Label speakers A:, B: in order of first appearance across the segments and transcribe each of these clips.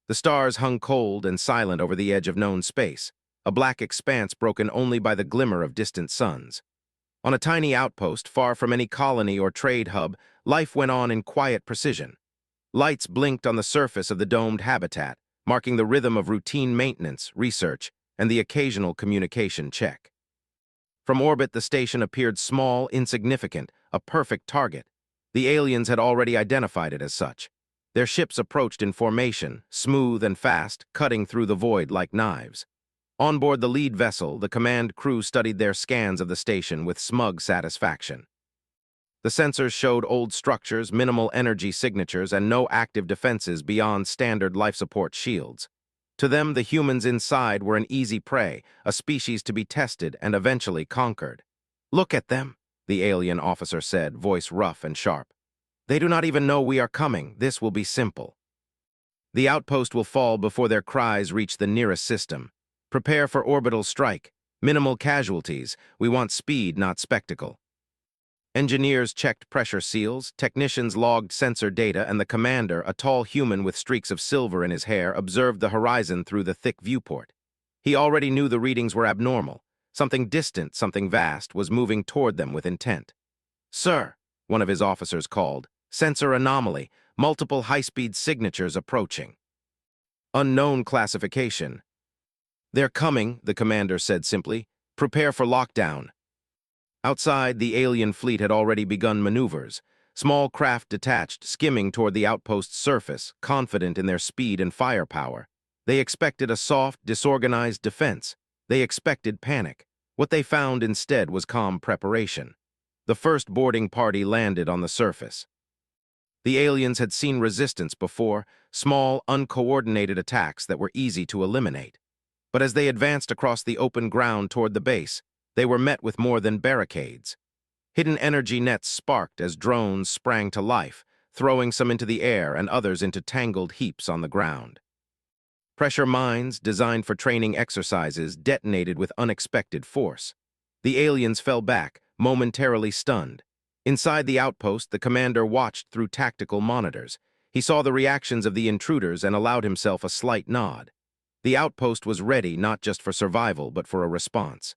A: The stars hung cold and silent over the edge of known space, a black expanse broken only by the glimmer of distant suns. On a tiny outpost, far from any colony or trade hub, life went on in quiet precision. Lights blinked on the surface of the domed habitat, marking the rhythm of routine maintenance, research, and the occasional communication check. From orbit, the station appeared small, insignificant, a perfect target. The aliens had already identified it as such. Their ships approached in formation, smooth and fast, cutting through the void like knives. On board the lead vessel, the command crew studied their scans of the station with smug satisfaction. The sensors showed old structures, minimal energy signatures, and no active defenses beyond standard life support shields. To them, the humans inside were an easy prey, a species to be tested and eventually conquered. "Look at them," the alien officer said, voice rough and sharp. "They do not even know we are coming. This will be simple. The outpost will fall before their cries reach the nearest system. Prepare for orbital strike. Minimal casualties. We want speed, not spectacle." Engineers checked pressure seals, technicians logged sensor data, and the commander, a tall human with streaks of silver in his hair, observed the horizon through the thick viewport. He already knew the readings were abnormal. Something distant, something vast, was moving toward them with intent. "Sir," one of his officers called, "sensor anomaly, multiple high-speed signatures approaching." "Unknown classification." "They're coming," the commander said simply. "Prepare for lockdown." Outside, the alien fleet had already begun maneuvers. Small craft detached, skimming toward the outpost's surface, confident in their speed and firepower. They expected a soft, disorganized defense. They expected panic. What they found instead was calm preparation. The first boarding party landed on the surface. The aliens had seen resistance before, small, uncoordinated attacks that were easy to eliminate. But as they advanced across the open ground toward the base, they were met with more than barricades. Hidden energy nets sparked as drones sprang to life, throwing some into the air and others into tangled heaps on the ground. Pressure mines, designed for training exercises, detonated with unexpected force. The aliens fell back, momentarily stunned. Inside the outpost, the commander watched through tactical monitors. He saw the reactions of the intruders and allowed himself a slight nod. The outpost was ready not just for survival, but for a response.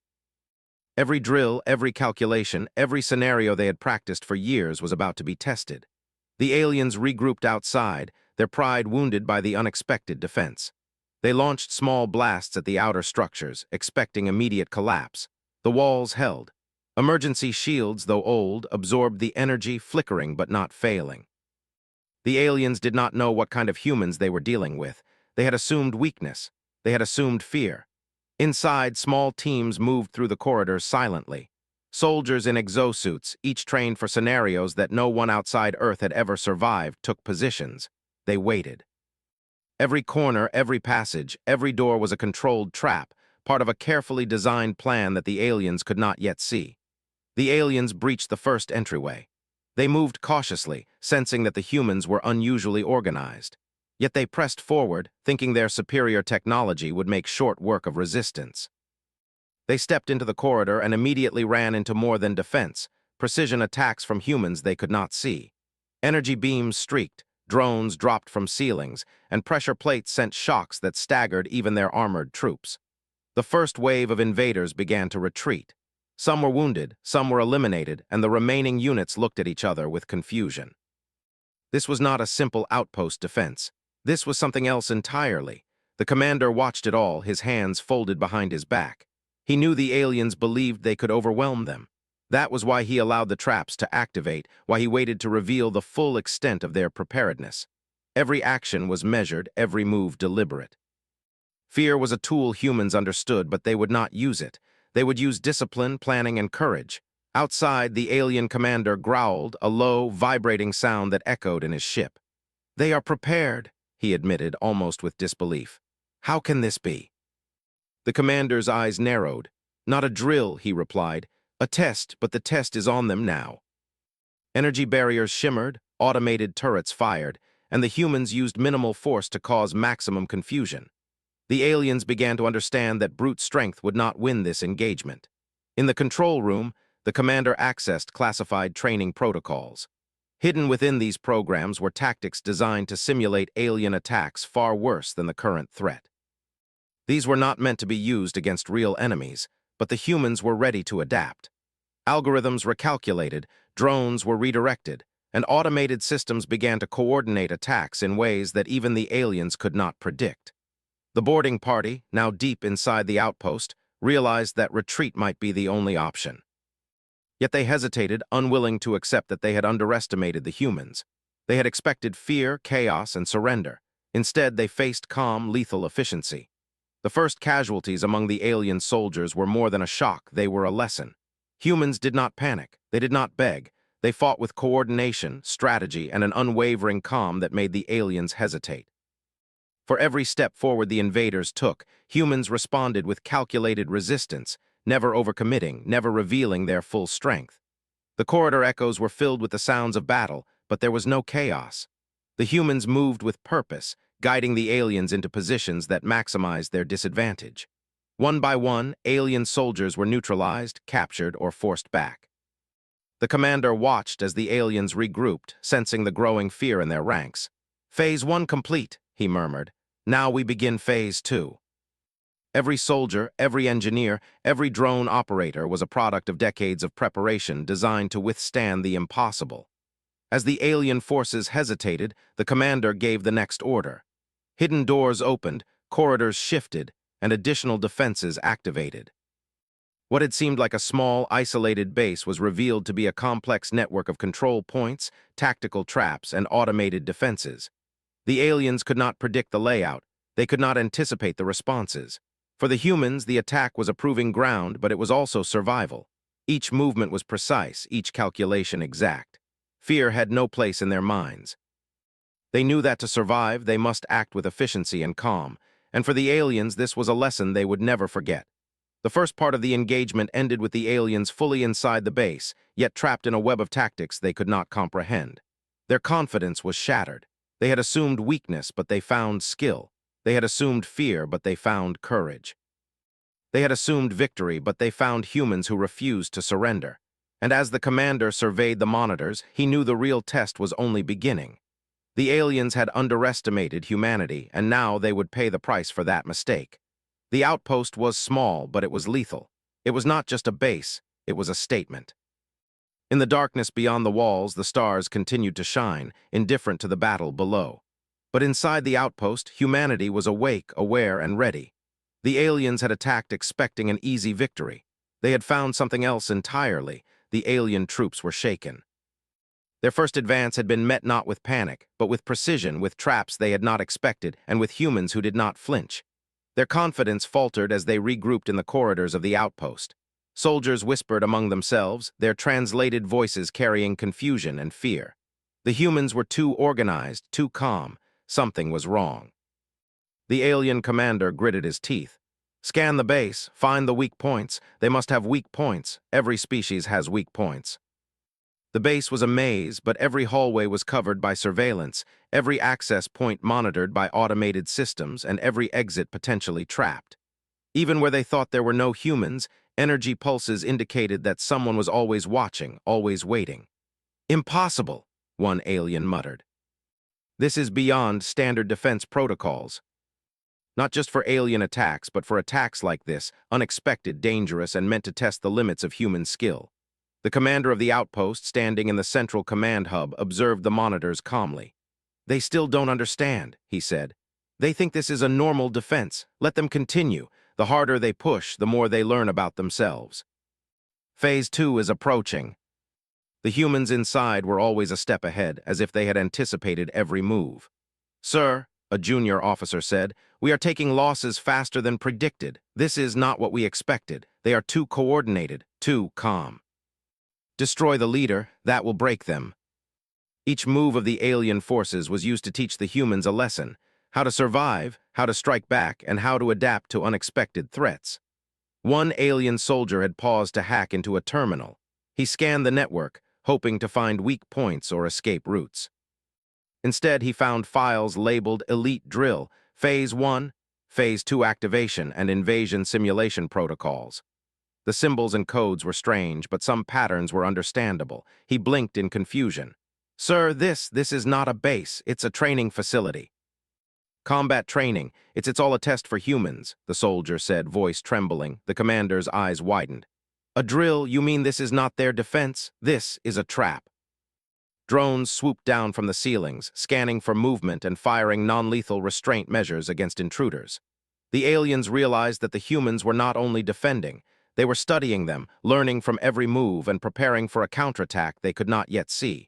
A: Every drill, every calculation, every scenario they had practiced for years was about to be tested. The aliens regrouped outside, their pride wounded by the unexpected defense. They launched small blasts at the outer structures, expecting immediate collapse. The walls held. Emergency shields, though old, absorbed the energy, flickering but not failing. The aliens did not know what kind of humans they were dealing with. They had assumed weakness. They had assumed fear. Inside, small teams moved through the corridors silently. Soldiers in exosuits, each trained for scenarios that no one outside Earth had ever survived, took positions. They waited. Every corner, every passage, every door was a controlled trap, part of a carefully designed plan that the aliens could not yet see. The aliens breached the first entryway. They moved cautiously, sensing that the humans were unusually organized. Yet they pressed forward, thinking their superior technology would make short work of resistance. They stepped into the corridor and immediately ran into more than defense, precision attacks from humans they could not see. Energy beams streaked, drones dropped from ceilings, and pressure plates sent shocks that staggered even their armored troops. The first wave of invaders began to retreat. Some were wounded, some were eliminated, and the remaining units looked at each other with confusion. This was not a simple outpost defense. This was something else entirely. The commander watched it all, his hands folded behind his back. He knew the aliens believed they could overwhelm them. That was why he allowed the traps to activate, why he waited to reveal the full extent of their preparedness. Every action was measured, every move deliberate. Fear was a tool humans understood, but they would not use it. They would use discipline, planning, and courage. Outside, the alien commander growled, a low, vibrating sound that echoed in his ship. "They are prepared," he admitted, almost with disbelief. "How can this be?" The commander's eyes narrowed. "Not a drill," he replied. "A test, but the test is on them now." Energy barriers shimmered, automated turrets fired, and the humans used minimal force to cause maximum confusion. The aliens began to understand that brute strength would not win this engagement. In the control room, the commander accessed classified training protocols. Hidden within these programs were tactics designed to simulate alien attacks far worse than the current threat. These were not meant to be used against real enemies, but the humans were ready to adapt. Algorithms recalculated, drones were redirected, and automated systems began to coordinate attacks in ways that even the aliens could not predict. The boarding party, now deep inside the outpost, realized that retreat might be the only option. Yet they hesitated, unwilling to accept that they had underestimated the humans. They had expected fear, chaos, and surrender. Instead, they faced calm, lethal efficiency. The first casualties among the alien soldiers were more than a shock, they were a lesson. Humans did not panic, they did not beg. They fought with coordination, strategy, and an unwavering calm that made the aliens hesitate. For every step forward the invaders took, humans responded with calculated resistance, never overcommitting, never revealing their full strength. The corridor echoes were filled with the sounds of battle, but there was no chaos. The humans moved with purpose, guiding the aliens into positions that maximized their disadvantage. One by one, alien soldiers were neutralized, captured, or forced back. The commander watched as the aliens regrouped, sensing the growing fear in their ranks. "Phase 1 complete," he murmured. "Now we begin Phase 2. Every soldier, every engineer, every drone operator was a product of decades of preparation designed to withstand the impossible. As the alien forces hesitated, the commander gave the next order. Hidden doors opened, corridors shifted, and additional defenses activated. What had seemed like a small, isolated base was revealed to be a complex network of control points, tactical traps, and automated defenses. The aliens could not predict the layout. They could not anticipate the responses. For the humans, the attack was a proving ground, but it was also survival. Each movement was precise, each calculation exact. Fear had no place in their minds. They knew that to survive, they must act with efficiency and calm, and for the aliens, this was a lesson they would never forget. The first part of the engagement ended with the aliens fully inside the base, yet trapped in a web of tactics they could not comprehend. Their confidence was shattered. They had assumed weakness, but they found skill. They had assumed fear, but they found courage. They had assumed victory, but they found humans who refused to surrender. And as the commander surveyed the monitors, he knew the real test was only beginning. The aliens had underestimated humanity, and now they would pay the price for that mistake. The outpost was small, but it was lethal. It was not just a base, it was a statement. In the darkness beyond the walls, the stars continued to shine, indifferent to the battle below. But inside the outpost, humanity was awake, aware, and ready. The aliens had attacked expecting an easy victory. They had found something else entirely. The alien troops were shaken. Their first advance had been met not with panic, but with precision, with traps they had not expected, and with humans who did not flinch. Their confidence faltered as they regrouped in the corridors of the outpost. Soldiers whispered among themselves, their translated voices carrying confusion and fear. The humans were too organized, too calm. Something was wrong. The alien commander gritted his teeth. "Scan the base, find the weak points. They must have weak points. Every species has weak points." The base was a maze, but every hallway was covered by surveillance, every access point monitored by automated systems, and every exit potentially trapped. Even where they thought there were no humans, energy pulses indicated that someone was always watching, always waiting. "Impossible," one alien muttered. "This is beyond standard defense protocols." Not just for alien attacks, but for attacks like this, unexpected, dangerous, and meant to test the limits of human skill. The commander of the outpost, standing in the central command hub, observed the monitors calmly. "They still don't understand," he said. "They think this is a normal defense. Let them continue. The harder they push, the more they learn about themselves." Phase 2 is approaching. The humans inside were always a step ahead, as if they had anticipated every move. "Sir," a junior officer said, "we are taking losses faster than predicted. This is not what we expected. They are too coordinated, too calm. Destroy the leader, that will break them." Each move of the alien forces was used to teach the humans a lesson: how to survive, how to strike back, and how to adapt to unexpected threats. One alien soldier had paused to hack into a terminal. He scanned the network, hoping to find weak points or escape routes. Instead, he found files labeled Elite Drill, Phase 1, Phase 2 Activation, and Invasion Simulation Protocols. The symbols and codes were strange, but some patterns were understandable. He blinked in confusion. "Sir, this is not a base, it's a training facility." "Combat training, it's all a test for humans," the soldier said, voice trembling. The commander's eyes widened. "A drill, you mean this is not their defense? This is a trap." Drones swooped down from the ceilings, scanning for movement and firing non-lethal restraint measures against intruders. The aliens realized that the humans were not only defending, they were studying them, learning from every move and preparing for a counterattack they could not yet see.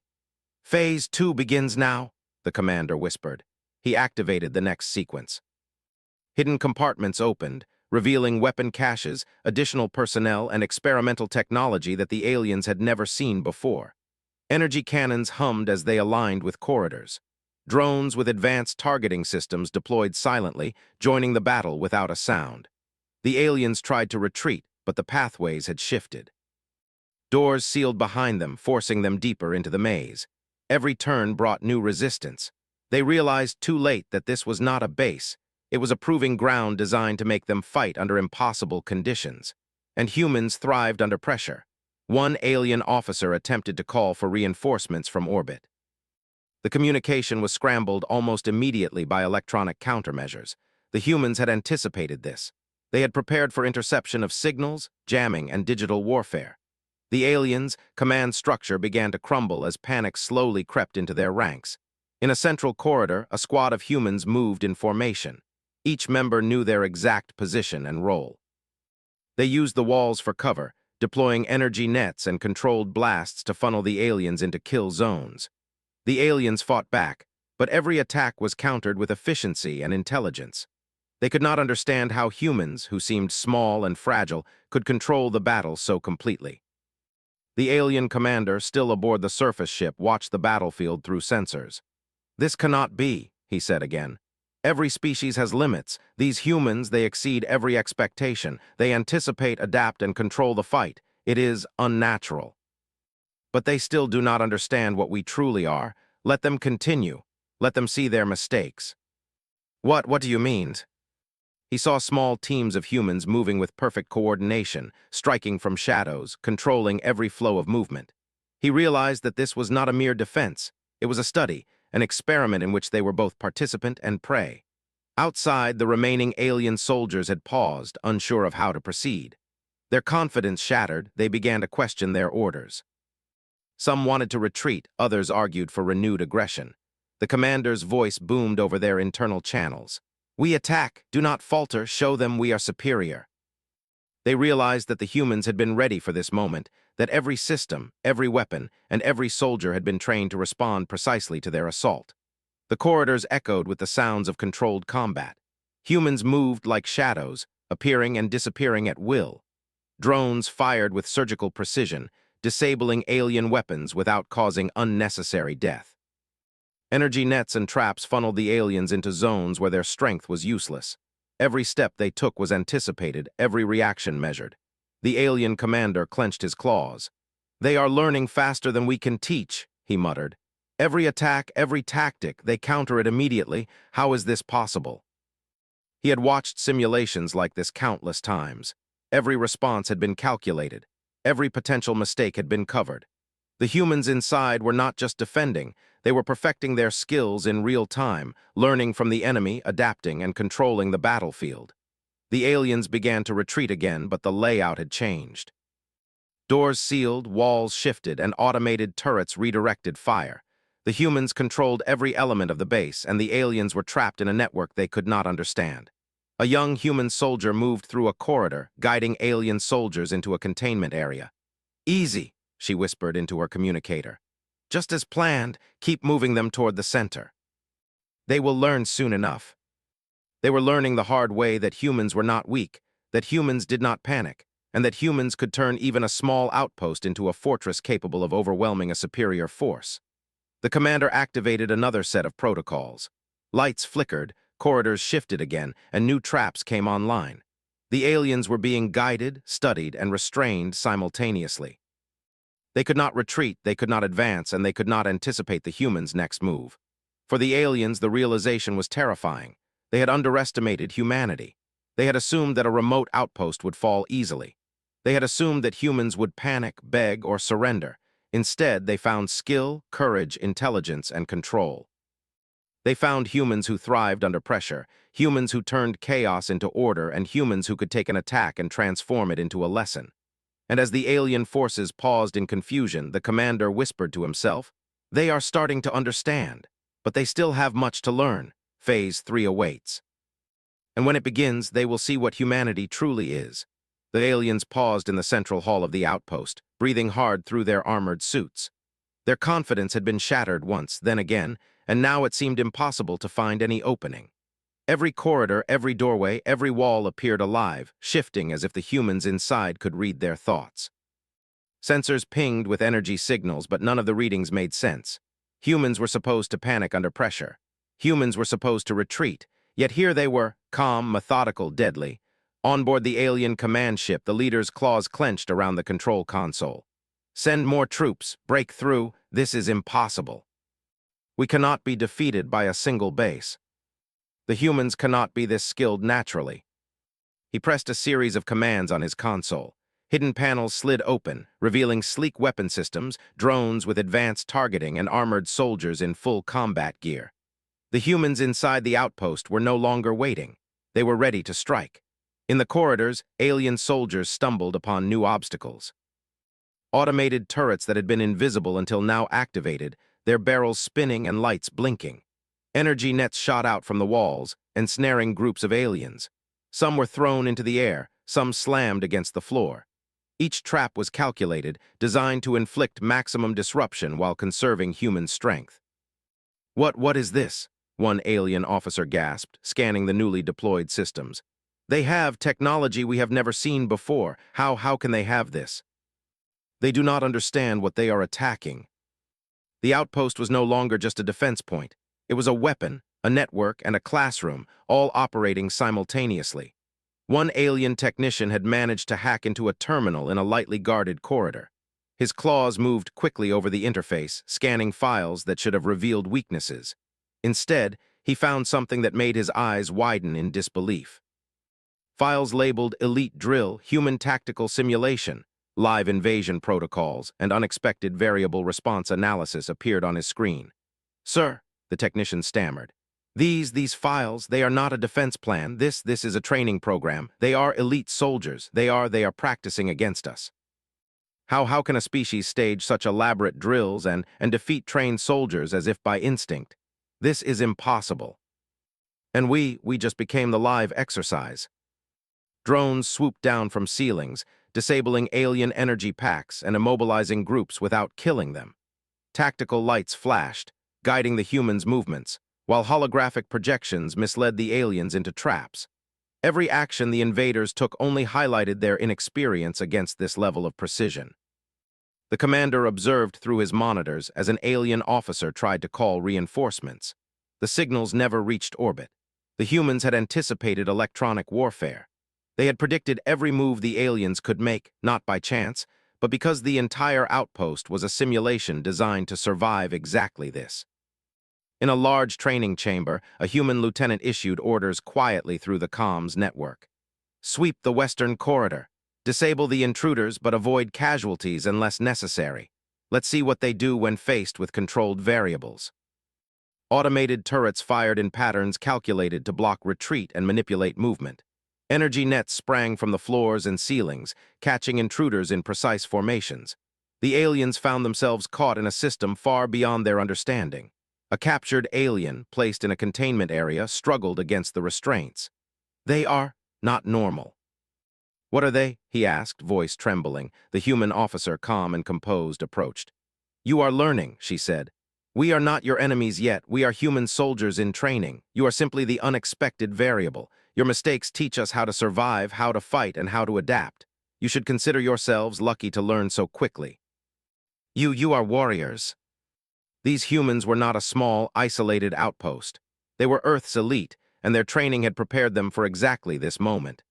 A: "Phase 2 begins now," the commander whispered. He activated the next sequence. Hidden compartments opened, revealing weapon caches, additional personnel, and experimental technology that the aliens had never seen before. Energy cannons hummed as they aligned with corridors. Drones with advanced targeting systems deployed silently, joining the battle without a sound. The aliens tried to retreat, but the pathways had shifted. Doors sealed behind them, forcing them deeper into the maze. Every turn brought new resistance. They realized too late that this was not a base. It was a proving ground designed to make them fight under impossible conditions. And humans thrived under pressure. One alien officer attempted to call for reinforcements from orbit. The communication was scrambled almost immediately by electronic countermeasures. The humans had anticipated this. They had prepared for interception of signals, jamming, and digital warfare. The aliens' command structure began to crumble as panic slowly crept into their ranks. In a central corridor, a squad of humans moved in formation. Each member knew their exact position and role. They used the walls for cover, deploying energy nets and controlled blasts to funnel the aliens into kill zones. The aliens fought back, but every attack was countered with efficiency and intelligence. They could not understand how humans, who seemed small and fragile, could control the battle so completely. The alien commander, still aboard the surface ship, watched the battlefield through sensors. "This cannot be," he said again. "Every species has limits. These humans, they exceed every expectation. They anticipate, adapt, and control the fight. It is unnatural. But they still do not understand what we truly are. Let them continue. Let them see their mistakes." What do you mean?" He saw small teams of humans moving with perfect coordination, striking from shadows, controlling every flow of movement. He realized that this was not a mere defense. It was a study, an experiment in which they were both participant and prey. Outside, the remaining alien soldiers had paused, unsure of how to proceed. Their confidence shattered, they began to question their orders. Some wanted to retreat, others argued for renewed aggression. The commander's voice boomed over their internal channels. "We attack, do not falter, show them we are superior." They realized that the humans had been ready for this moment, that every system, every weapon, and every soldier had been trained to respond precisely to their assault. The corridors echoed with the sounds of controlled combat. Humans moved like shadows, appearing and disappearing at will. Drones fired with surgical precision, disabling alien weapons without causing unnecessary death. Energy nets and traps funneled the aliens into zones where their strength was useless. Every step they took was anticipated, every reaction measured. The alien commander clenched his claws. "They are learning faster than we can teach," he muttered. "Every attack, every tactic, they counter it immediately. How is this possible?" He had watched simulations like this countless times. Every response had been calculated. Every potential mistake had been covered. The humans inside were not just defending, they were perfecting their skills in real time, learning from the enemy, adapting, and controlling the battlefield. The aliens began to retreat again, but the layout had changed. Doors sealed, walls shifted, and automated turrets redirected fire. The humans controlled every element of the base, and the aliens were trapped in a network they could not understand. A young human soldier moved through a corridor, guiding alien soldiers into a containment area. "Easy," she whispered into her communicator. "Just as planned, keep moving them toward the center. They will learn soon enough." They were learning the hard way that humans were not weak, that humans did not panic, and that humans could turn even a small outpost into a fortress capable of overwhelming a superior force. The commander activated another set of protocols. Lights flickered, corridors shifted again, and new traps came online. The aliens were being guided, studied, and restrained simultaneously. They could not retreat, they could not advance, and they could not anticipate the humans' next move. For the aliens, the realization was terrifying. They had underestimated humanity. They had assumed that a remote outpost would fall easily. They had assumed that humans would panic, beg, or surrender. Instead, they found skill, courage, intelligence, and control. They found humans who thrived under pressure, humans who turned chaos into order, and humans who could take an attack and transform it into a lesson. And as the alien forces paused in confusion, the commander whispered to himself, "They are starting to understand, but they still have much to learn. Phase 3 awaits. And when it begins, they will see what humanity truly is." The aliens paused in the central hall of the outpost, breathing hard through their armored suits. Their confidence had been shattered once, then again, and now it seemed impossible to find any opening. Every corridor, every doorway, every wall appeared alive, shifting as if the humans inside could read their thoughts. Sensors pinged with energy signals, but none of the readings made sense. Humans were supposed to panic under pressure. Humans were supposed to retreat, yet here they were, calm, methodical, deadly. On board the alien command ship, the leader's claws clenched around the control console. "Send more troops, break through, this is impossible. We cannot be defeated by a single base. The humans cannot be this skilled naturally." He pressed a series of commands on his console. Hidden panels slid open, revealing sleek weapon systems, drones with advanced targeting, and armored soldiers in full combat gear. The humans inside the outpost were no longer waiting. They were ready to strike. In the corridors, alien soldiers stumbled upon new obstacles. Automated turrets that had been invisible until now activated, their barrels spinning and lights blinking. Energy nets shot out from the walls, ensnaring groups of aliens. Some were thrown into the air, some slammed against the floor. Each trap was calculated, designed to inflict maximum disruption while conserving human strength. What is this?" one alien officer gasped, scanning the newly deployed systems. "They have technology we have never seen before. How can they have this? They do not understand what they are attacking." The outpost was no longer just a defense point. It was a weapon, a network, and a classroom, all operating simultaneously. One alien technician had managed to hack into a terminal in a lightly guarded corridor. His claws moved quickly over the interface, scanning files that should have revealed weaknesses. Instead, he found something that made his eyes widen in disbelief. Files labeled Elite Drill, Human Tactical Simulation, Live Invasion Protocols, and Unexpected Variable Response Analysis appeared on his screen. "Sir," the technician stammered, These files, they are not a defense plan. This is a training program. They are elite soldiers. They are practicing against us." How can a species stage such elaborate drills and defeat trained soldiers as if by instinct? This is impossible. And we just became the live exercise. Drones swooped down from ceilings, disabling alien energy packs and immobilizing groups without killing them. Tactical lights flashed, guiding the humans' movements, while holographic projections misled the aliens into traps. Every action the invaders took only highlighted their inexperience against this level of precision. The commander observed through his monitors as an alien officer tried to call reinforcements. The signals never reached orbit. The humans had anticipated electronic warfare. They had predicted every move the aliens could make, not by chance, but because the entire outpost was a simulation designed to survive exactly this. In a large training chamber, a human lieutenant issued orders quietly through the comms network. "Sweep the western corridor. Disable the intruders but avoid casualties unless necessary. Let's see what they do when faced with controlled variables." Automated turrets fired in patterns calculated to block retreat and manipulate movement. Energy nets sprang from the floors and ceilings, catching intruders in precise formations. The aliens found themselves caught in a system far beyond their understanding. A captured alien, placed in a containment area, struggled against the restraints. "They are not normal." "What are they?" he asked, voice trembling. The human officer, calm and composed, approached. "You are learning," she said. "We are not your enemies yet. We are human soldiers in training. You are simply the unexpected variable. Your mistakes teach us how to survive, how to fight, and how to adapt. You should consider yourselves lucky to learn so quickly. You are warriors." These humans were not a small, isolated outpost. They were Earth's elite, and their training had prepared them for exactly this moment.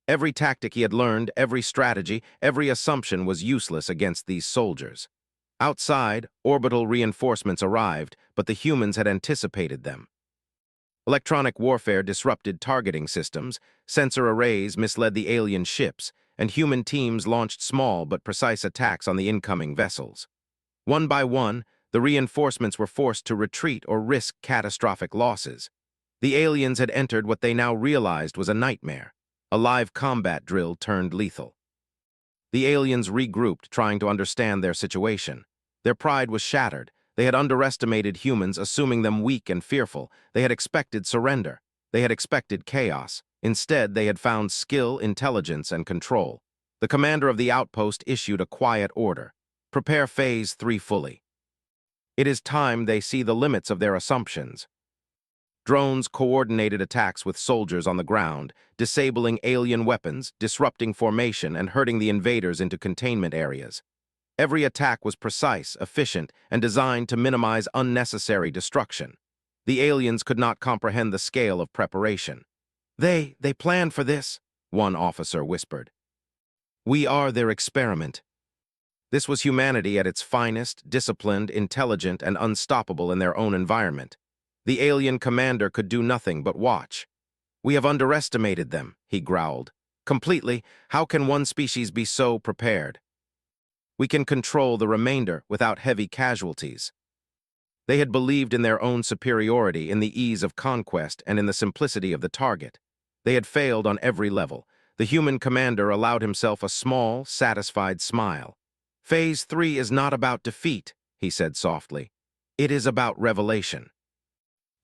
A: Every tactic he had learned, every strategy, every assumption was useless against these soldiers. Outside, orbital reinforcements arrived, but the humans had anticipated them. Electronic warfare disrupted targeting systems, sensor arrays misled the alien ships, and human teams launched small but precise attacks on the incoming vessels. One by one, the reinforcements were forced to retreat or risk catastrophic losses. The aliens had entered what they now realized was a nightmare, a live combat drill turned lethal. The aliens regrouped, trying to understand their situation. Their pride was shattered. They had underestimated humans, assuming them weak and fearful. They had expected surrender. They had expected chaos. Instead, they had found skill, intelligence, and control. The commander of the outpost issued a quiet order. Prepare Phase 3 fully. It is time they see the limits of their assumptions. Drones coordinated attacks with soldiers on the ground, disabling alien weapons, disrupting formation, and herding the invaders into containment areas. Every attack was precise, efficient, and designed to minimize unnecessary destruction. The aliens could not comprehend the scale of preparation. They planned for this, one officer whispered. We are their experiment. This was humanity at its finest, disciplined, intelligent, and unstoppable in their own environment. The alien commander could do nothing but watch. We have underestimated them, he growled. Completely, how can one species be so prepared? We can control the remainder without heavy casualties. They had believed in their own superiority, in the ease of conquest, and in the simplicity of the target. They had failed on every level. The human commander allowed himself a small, satisfied smile. Phase 3 is not about defeat, he said softly. It is about revelation.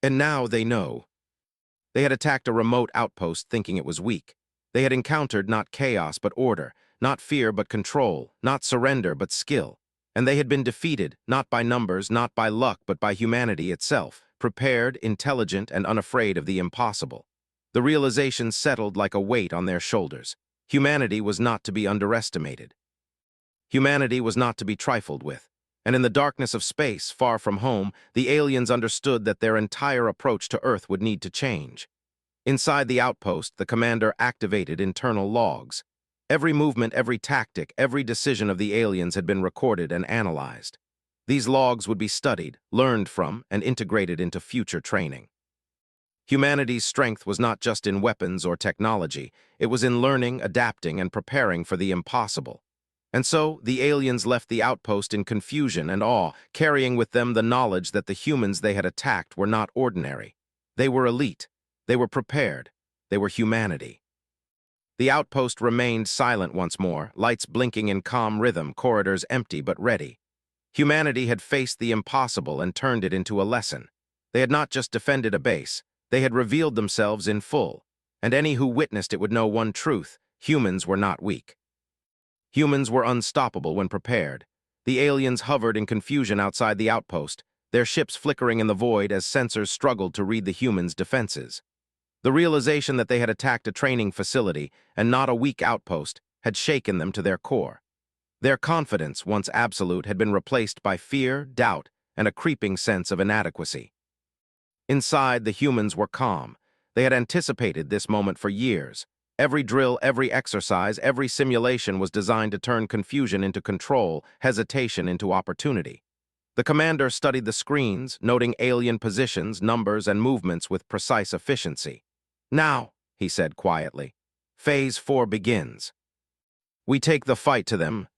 A: And now they know. They had attacked a remote outpost thinking it was weak. They had encountered not chaos but order, not fear but control, not surrender but skill. And they had been defeated, not by numbers, not by luck, but by humanity itself, prepared, intelligent, and unafraid of the impossible. The realization settled like a weight on their shoulders. Humanity was not to be underestimated. Humanity was not to be trifled with. And in the darkness of space, far from home, the aliens understood that their entire approach to Earth would need to change. Inside the outpost, the commander activated internal logs. Every movement, every tactic, every decision of the aliens had been recorded and analyzed. These logs would be studied, learned from, and integrated into future training. Humanity's strength was not just in weapons or technology, it was in learning, adapting, and preparing for the impossible. And so, the aliens left the outpost in confusion and awe, carrying with them the knowledge that the humans they had attacked were not ordinary. They were elite. They were prepared. They were humanity. The outpost remained silent once more, lights blinking in calm rhythm, corridors empty but ready. Humanity had faced the impossible and turned it into a lesson. They had not just defended a base, they had revealed themselves in full, and any who witnessed it would know one truth: humans were not weak. Humans were unstoppable when prepared. The aliens hovered in confusion outside the outpost, their ships flickering in the void as sensors struggled to read the humans' defenses. The realization that they had attacked a training facility, and not a weak outpost, had shaken them to their core. Their confidence, once absolute, had been replaced by fear, doubt, and a creeping sense of inadequacy. Inside, the humans were calm. They had anticipated this moment for years. Every drill, every exercise, every simulation was designed to turn confusion into control, hesitation into opportunity. The commander studied the screens, noting alien positions, numbers, and movements with precise efficiency. Now, he said quietly, Phase 4 begins. We take the fight to them.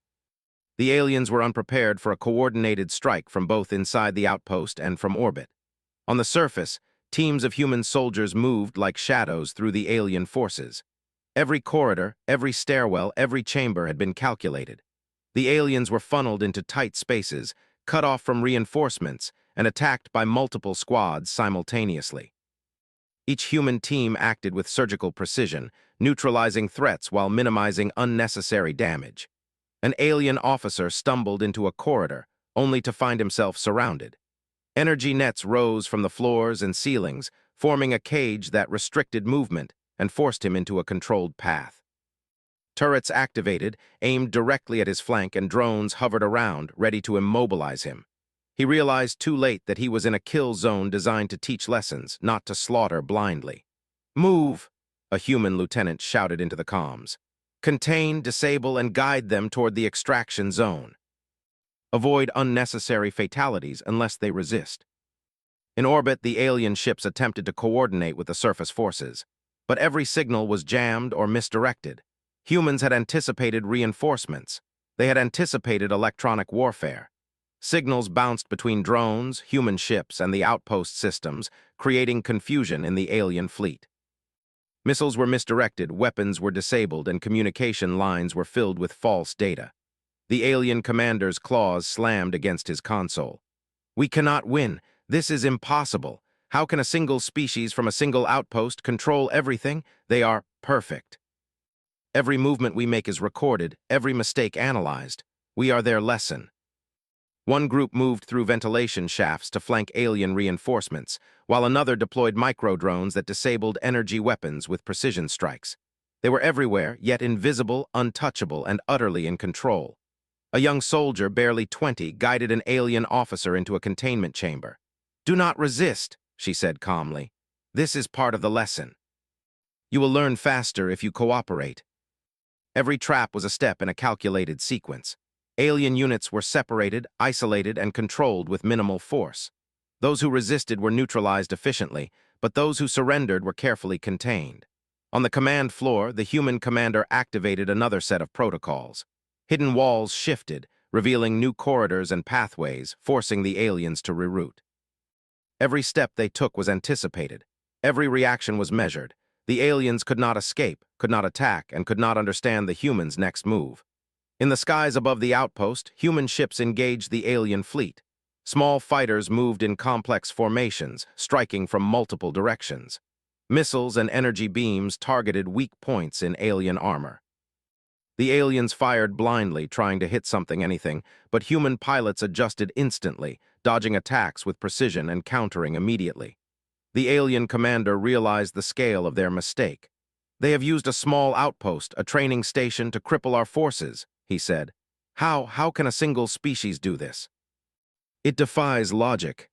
A: The aliens were unprepared for a coordinated strike from both inside the outpost and from orbit. On the surface, teams of human soldiers moved like shadows through the alien forces. Every corridor, every stairwell, every chamber had been calculated. The aliens were funneled into tight spaces, cut off from reinforcements, and attacked by multiple squads simultaneously. Each human team acted with surgical precision, neutralizing threats while minimizing unnecessary damage. An alien officer stumbled into a corridor, only to find himself surrounded. Energy nets rose from the floors and ceilings, forming a cage that restricted movement and forced him into a controlled path. Turrets activated, aimed directly at his flank, and drones hovered around, ready to immobilize him. He realized too late that he was in a kill zone designed to teach lessons, not to slaughter blindly. Move, a human lieutenant shouted into the comms. Contain, disable, and guide them toward the extraction zone. Avoid unnecessary fatalities unless they resist. In orbit, the alien ships attempted to coordinate with the surface forces, but every signal was jammed or misdirected. Humans had anticipated reinforcements. They had anticipated electronic warfare. Signals bounced between drones, human ships, and the outpost systems, creating confusion in the alien fleet. Missiles were misdirected, weapons were disabled, and communication lines were filled with false data. The alien commander's claws slammed against his console. "We cannot win. This is impossible. How can a single species from a single outpost control everything? They are perfect. Every movement we make is recorded, every mistake analyzed. We are their lesson." One group moved through ventilation shafts to flank alien reinforcements, while another deployed micro-drones that disabled energy weapons with precision strikes. They were everywhere, yet invisible, untouchable, and utterly in control. A young soldier, barely 20, guided an alien officer into a containment chamber. "Do not resist," she said calmly. "This is part of the lesson. You will learn faster if you cooperate." Every trap was a step in a calculated sequence. Alien units were separated, isolated, and controlled with minimal force. Those who resisted were neutralized efficiently, but those who surrendered were carefully contained. On the command floor, the human commander activated another set of protocols. Hidden walls shifted, revealing new corridors and pathways, forcing the aliens to reroute. Every step they took was anticipated. Every reaction was measured. The aliens could not escape, could not attack, and could not understand the humans' next move. In the skies above the outpost, human ships engaged the alien fleet. Small fighters moved in complex formations, striking from multiple directions. Missiles and energy beams targeted weak points in alien armor. The aliens fired blindly, trying to hit something, anything, but human pilots adjusted instantly, dodging attacks with precision and countering immediately. The alien commander realized the scale of their mistake. "They have used a small outpost, a training station, to cripple our forces," he said. How can a single species do this? It defies logic."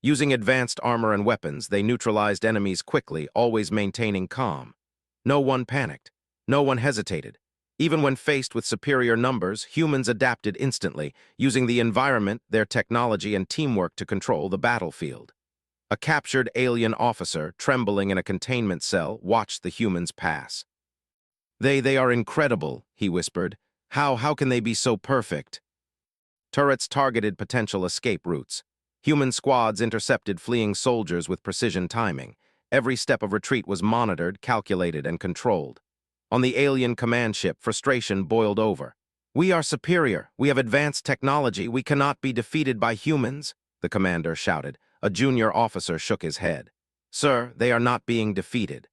A: Using advanced armor and weapons, they neutralized enemies quickly, always maintaining calm. No one panicked. No one hesitated. Even when faced with superior numbers, humans adapted instantly, using the environment, their technology, and teamwork to control the battlefield. A captured alien officer, trembling in a containment cell, watched the humans pass. They are incredible," he whispered. How can they be so perfect?" Turrets targeted potential escape routes. Human squads intercepted fleeing soldiers with precision timing. Every step of retreat was monitored, calculated, and controlled. On the alien command ship, frustration boiled over. "We are superior. We have advanced technology. We cannot be defeated by humans," the commander shouted. A junior officer shook his head. "Sir, they are not being defeated.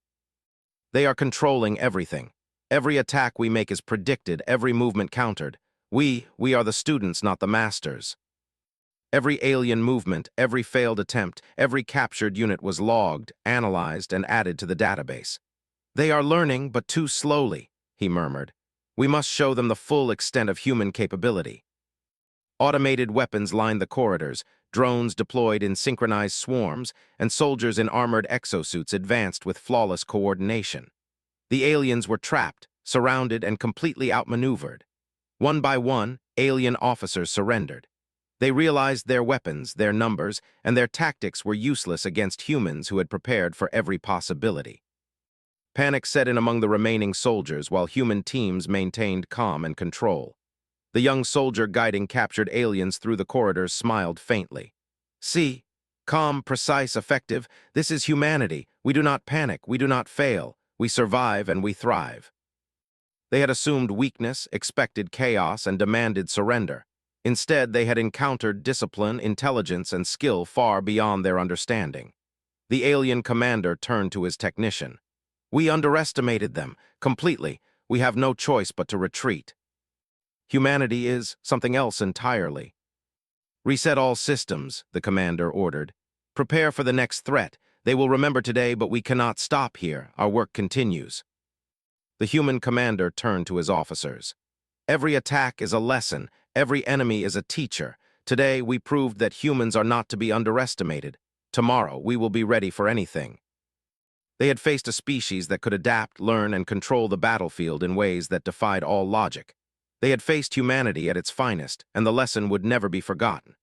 A: They are controlling everything. Every attack we make is predicted, every movement countered. We are the students, not the masters." Every alien movement, every failed attempt, every captured unit was logged, analyzed, and added to the database. "They are learning, but too slowly," he murmured. "We must show them the full extent of human capability." Automated weapons lined the corridors, drones deployed in synchronized swarms, and soldiers in armored exosuits advanced with flawless coordination. The aliens were trapped, surrounded, and completely outmaneuvered. One by one, alien officers surrendered. They realized their weapons, their numbers, and their tactics were useless against humans who had prepared for every possibility. Panic set in among the remaining soldiers while human teams maintained calm and control. The young soldier guiding captured aliens through the corridors smiled faintly. "See, calm, precise, effective. This is humanity. We do not panic, we do not fail. We survive and we thrive." They had assumed weakness, expected chaos, and demanded surrender. Instead, they had encountered discipline, intelligence, and skill far beyond their understanding. The alien commander turned to his technician. "We underestimated them, completely. We have no choice but to retreat. Humanity is something else entirely." "Reset all systems," the commander ordered. "Prepare for the next threat. They will remember today, but we cannot stop here. Our work continues." The human commander turned to his officers. "Every attack is a lesson. Every enemy is a teacher. Today, we proved that humans are not to be underestimated. Tomorrow, we will be ready for anything." They had faced a species that could adapt, learn, and control the battlefield in ways that defied all logic. They had faced humanity at its finest, and the lesson would never be forgotten.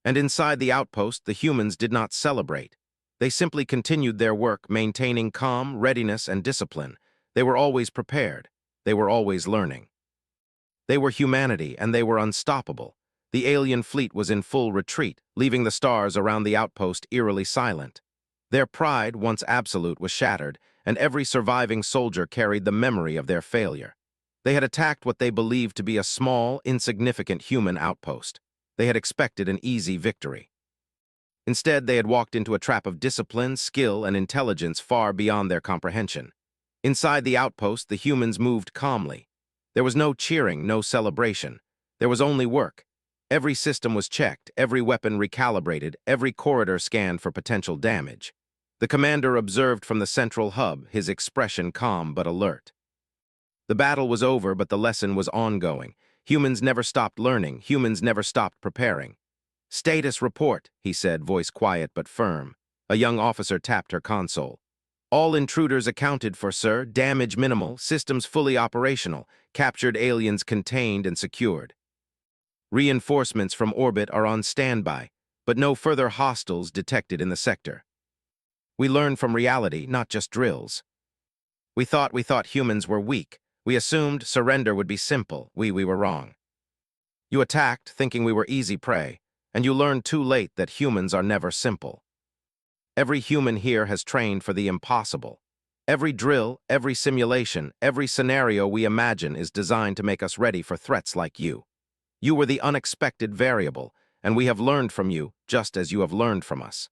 A: And inside the outpost, the humans did not celebrate. They simply continued their work, maintaining calm, readiness, and discipline. They were always prepared. They were always learning. They were humanity, and they were unstoppable. The alien fleet was in full retreat, leaving the stars around the outpost eerily silent. Their pride, once absolute, was shattered, and every surviving soldier carried the memory of their failure. They had attacked what they believed to be a small, insignificant human outpost. They had expected an easy victory. Instead, they had walked into a trap of discipline, skill, and intelligence far beyond their comprehension. Inside the outpost, the humans moved calmly. There was no cheering, no celebration. There was only work. Every system was checked, every weapon recalibrated, every corridor scanned for potential damage. The commander observed from the central hub, his expression calm but alert. The battle was over, but the lesson was ongoing. Humans never stopped learning. Humans never stopped preparing. "Status report," he said, voice quiet but firm. A young officer tapped her console. "All intruders accounted for, sir. Damage minimal, systems fully operational, captured aliens contained and secured. Reinforcements from orbit are on standby, but no further hostiles detected in the sector. We learn from reality, not just drills. We thought humans were weak. We assumed surrender would be simple. We were wrong. You attacked, thinking we were easy prey, and you learned too late that humans are never simple. Every human here has trained for the impossible. Every drill, every simulation, every scenario we imagine is designed to make us ready for threats like you. You were the unexpected variable, and we have learned from you, just as you have learned from us."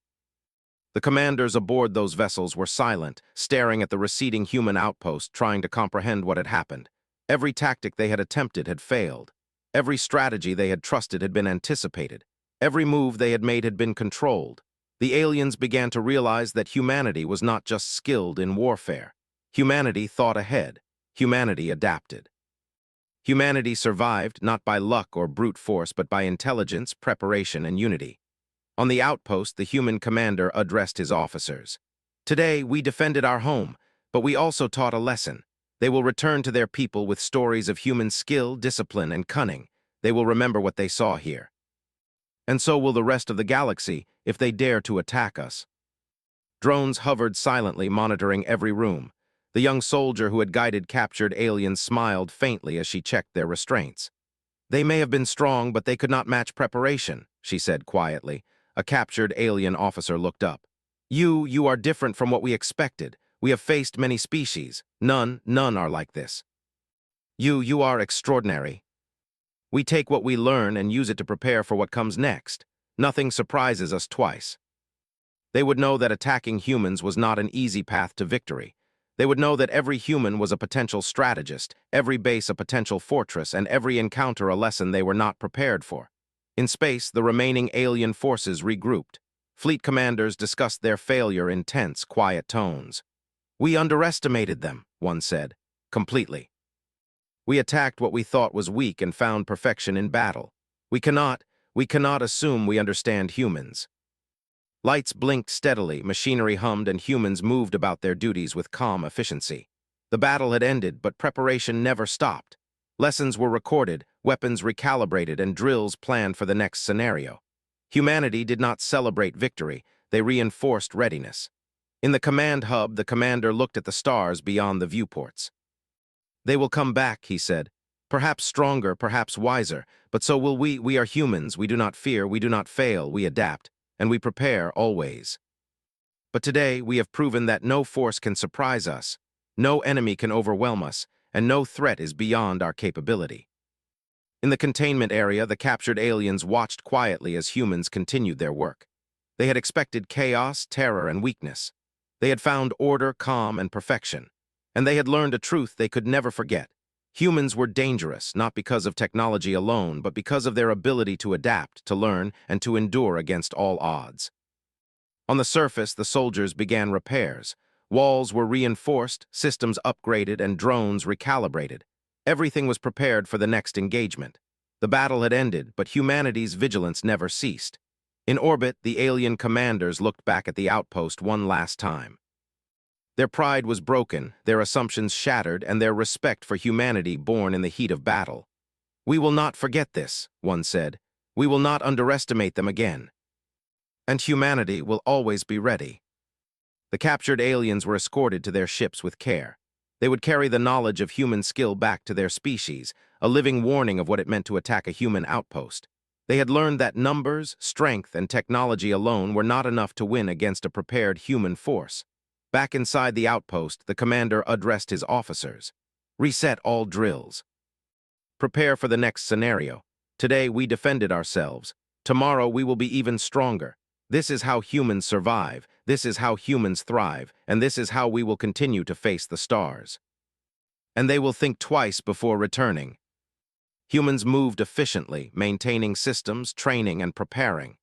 A: The commanders aboard those vessels were silent, staring at the receding human outpost, trying to comprehend what had happened. Every tactic they had attempted had failed. Every strategy they had trusted had been anticipated. Every move they had made had been controlled. The aliens began to realize that humanity was not just skilled in warfare. Humanity thought ahead. Humanity adapted. Humanity survived not by luck or brute force, but by intelligence, preparation, and unity. On the outpost, the human commander addressed his officers. "Today, we defended our home, but we also taught a lesson. They will return to their people with stories of human skill, discipline, and cunning. They will remember what they saw here. And so will the rest of the galaxy if they dare to attack us." Drones hovered silently, monitoring every room. The young soldier who had guided captured aliens smiled faintly as she checked their restraints. "They may have been strong, but they could not match preparation," she said quietly. A captured alien officer looked up. You are different from what we expected. We have faced many species. None are like this. You are extraordinary. We take what we learn and use it to prepare for what comes next. Nothing surprises us twice." They would know that attacking humans was not an easy path to victory. They would know that every human was a potential strategist, every base a potential fortress, and every encounter a lesson they were not prepared for. In space, the remaining alien forces regrouped. Fleet commanders discussed their failure in tense, quiet tones. "We underestimated them," one said. "Completely. We attacked what we thought was weak and found perfection in battle. We cannot assume we understand humans." Lights blinked steadily, machinery hummed, and humans moved about their duties with calm efficiency. The battle had ended, but preparation never stopped. Lessons were recorded, weapons recalibrated, and drills planned for the next scenario. Humanity did not celebrate victory, they reinforced readiness. In the command hub, the commander looked at the stars beyond the viewports. "They will come back," he said. "Perhaps stronger, perhaps wiser, but so will we. We are humans, we do not fear, we do not fail, we adapt, and we prepare always. But today, we have proven that no force can surprise us, no enemy can overwhelm us, and no threat is beyond our capability." In the containment area, the captured aliens watched quietly as humans continued their work. They had expected chaos, terror, and weakness. They had found order, calm, and perfection. And they had learned a truth they could never forget. Humans were dangerous, not because of technology alone, but because of their ability to adapt, to learn, and to endure against all odds. On the surface, the soldiers began repairs. Walls were reinforced, systems upgraded, and drones recalibrated. Everything was prepared for the next engagement. The battle had ended, but humanity's vigilance never ceased. In orbit, the alien commanders looked back at the outpost one last time. Their pride was broken, their assumptions shattered, and their respect for humanity born in the heat of battle. "We will not forget this," one said. "We will not underestimate them again. And humanity will always be ready." The captured aliens were escorted to their ships with care. They would carry the knowledge of human skill back to their species, a living warning of what it meant to attack a human outpost. They had learned that numbers, strength, and technology alone were not enough to win against a prepared human force. Back inside the outpost, the commander addressed his officers. Reset all drills. Prepare for the next scenario. Today we defended ourselves. Tomorrow we will be even stronger. This is how humans survive, this is how humans thrive, and this is how we will continue to face the stars. And they will think twice before returning. Humans moved efficiently, maintaining systems, training, and preparing.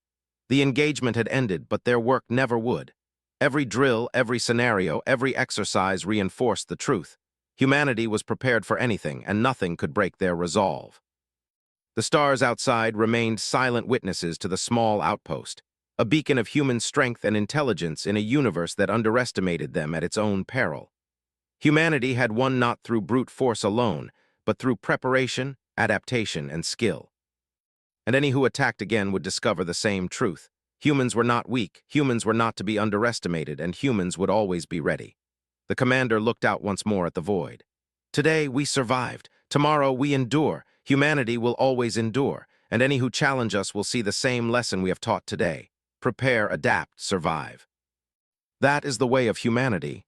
A: The engagement had ended, but their work never would. Every drill, every scenario, every exercise reinforced the truth. Humanity was prepared for anything, and nothing could break their resolve. The stars outside remained silent witnesses to the small outpost, a beacon of human strength and intelligence in a universe that underestimated them at its own peril. Humanity had won not through brute force alone, but through preparation, adaptation, and skill. And any who attacked again would discover the same truth. Humans were not weak, humans were not to be underestimated, and humans would always be ready. The commander looked out once more at the void. Today we survived. Tomorrow we endure. Humanity will always endure, and any who challenge us will see the same lesson we have taught today. Prepare, adapt, survive. That is the way of humanity.